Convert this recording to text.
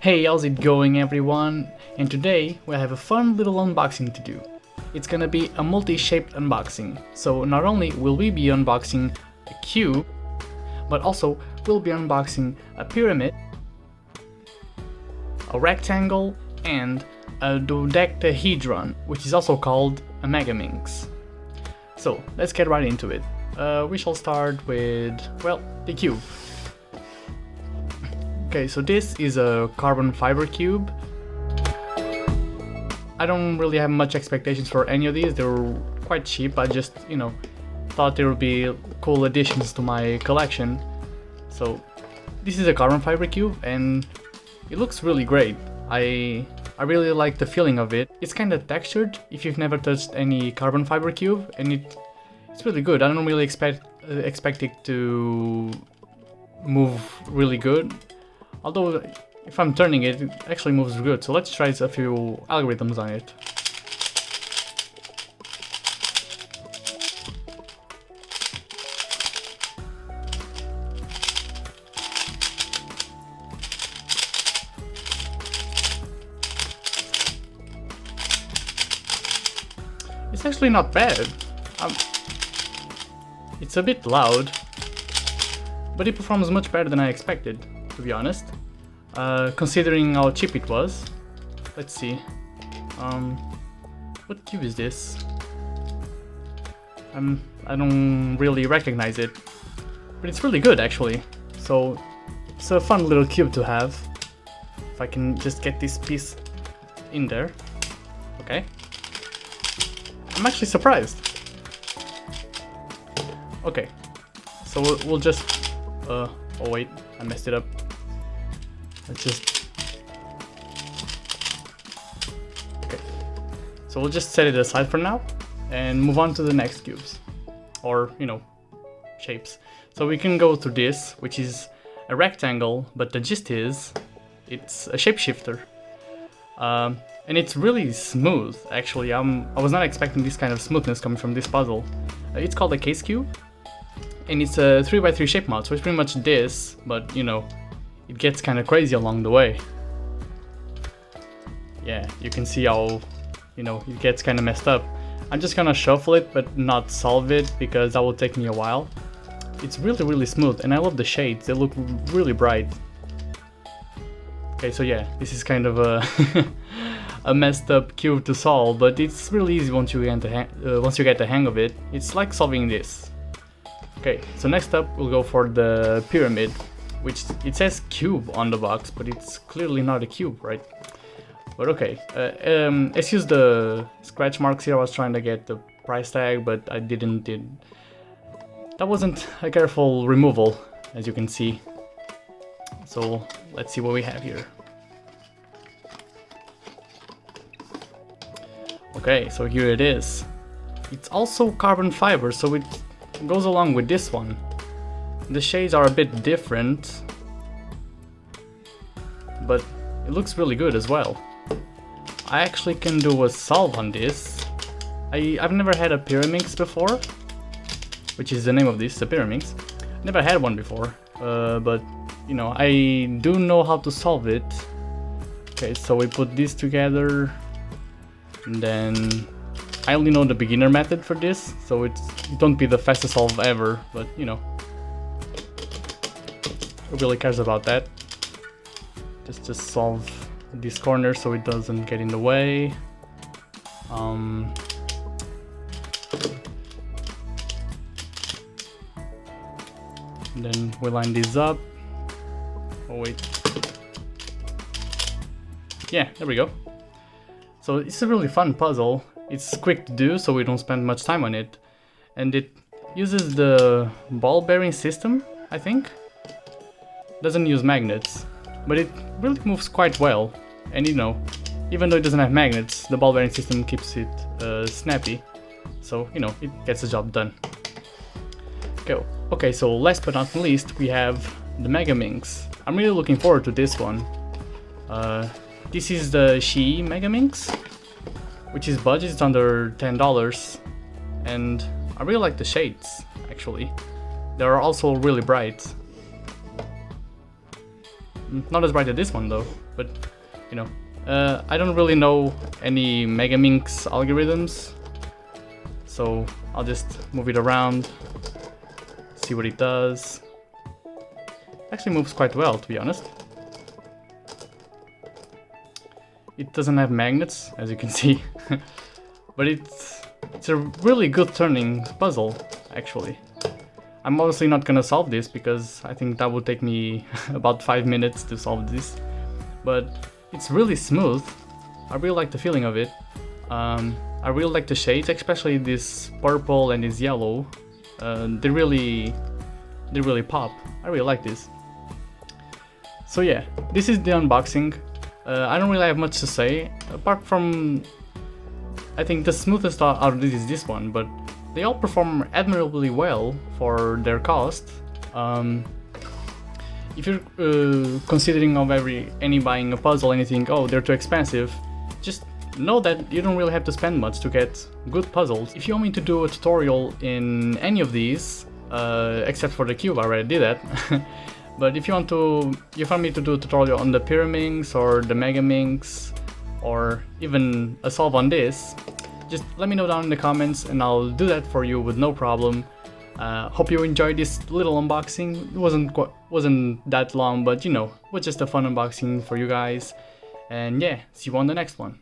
Hey, how's it going everyone? And today we have a fun little unboxing to do. It's gonna be a multi-shaped unboxing. So not only will we be unboxing a cube, but also we'll be unboxing a pyramid, a rectangle, and a dodecahedron, which is also called a megaminx. So let's get right into it. We shall start with, well, the cube. Okay, so this is a carbon fiber cube. I don't really have much expectations for any of these. They were quite cheap. I just, thought there would be cool additions to my collection. So this is a carbon fiber cube and it looks really great. I really like the feeling of it. It's kind of textured if you've never touched any carbon fiber cube, and it's really good. I don't really expect it to move really good. Although, if I'm turning it, it actually moves good. So let's try a few algorithms on it. It's actually not bad. It's a bit loud, but it performs much better than I expected, to be honest. Considering how cheap it was. Let's see. What cube is this? I don't really recognize it, but it's really good actually. So it's a fun little cube to have. If I can just get this piece in there. Okay. I'm actually surprised. Okay. So we'll just oh wait, I messed it up. Let's just... Okay. So we'll just set it aside for now and move on to the next cubes. Or, shapes. So we can go to this, which is a rectangle, but the gist is, it's a shapeshifter. And it's really smooth, actually. I was not expecting this kind of smoothness coming from this puzzle. It's called a case cube, and it's a 3x3 shape mod, so it's pretty much this, but it gets kind of crazy along the way. Yeah, you can see how, it gets kind of messed up. I'm just gonna shuffle it, but not solve it, because that will take me a while. It's really, really smooth, and I love the shades. They look really bright. Okay, so yeah, this is kind of a a messed up cube to solve, but it's really easy once you get the hang of it. It's like solving this. Okay, so next up we'll go for the pyramid, which it says cube on the box, but it's clearly not a cube, right? But okay, excuse the scratch marks here. I was trying to get the price tag, but I didn't. That wasn't a careful removal, as you can see. So let's see what we have here. Okay, so here it is. It's also carbon fiber, so it goes along with this one. The shades are a bit different, but it looks really good as well. I actually can do a solve on this. I've never had a pyraminx before, which is the name of this, a pyraminx. Never had one before, but I do know how to solve it. Okay, so we put this together, and then I only know the beginner method for this, so it won't be the fastest solve ever, but who really cares about that? Just solve this corner so it doesn't get in the way. Then we line these up. Oh wait. Yeah, there we go. So it's a really fun puzzle. It's quick to do, so we don't spend much time on it. And it uses the ball bearing system, I think. Doesn't use magnets, but it really moves quite well. And even though it doesn't have magnets, the ball bearing system keeps it snappy. So, it gets the job done. Okay, so last but not least, we have the megaminx. I'm really looking forward to this one. This is the Shi megaminx, which is budget, it's under $10, and I really like the shades, actually. They are also really bright. Not as bright as this one though, but you know. I don't really know any Megaminx algorithms, so I'll just move it around, see what it does. Actually moves quite well, to be honest. It doesn't have magnets, as you can see, but it's a really good turning puzzle, actually. I'm obviously not gonna solve this because I think that would take me about 5 minutes to solve this, but it's really smooth. I really like the feeling of it. I really like the shades, especially this purple and this yellow. They really pop. I really like this. So yeah, this is the unboxing. I don't really have much to say, apart from I think the smoothest out of this is this one, but they all perform admirably well for their cost. If you're considering of any buying a puzzle and you think, oh, they're too expensive, just know that you don't really have to spend much to get good puzzles. If you want me to do a tutorial in any of these, except for the cube, I already did that. But if you want me to do a tutorial on the Pyraminx or the Megaminx, or even a solve on this, just let me know down in the comments and I'll do that for you with no problem. Hope you enjoyed this little unboxing. It wasn't that long, but you know, it was just a fun unboxing for you guys. And yeah, see you on the next one.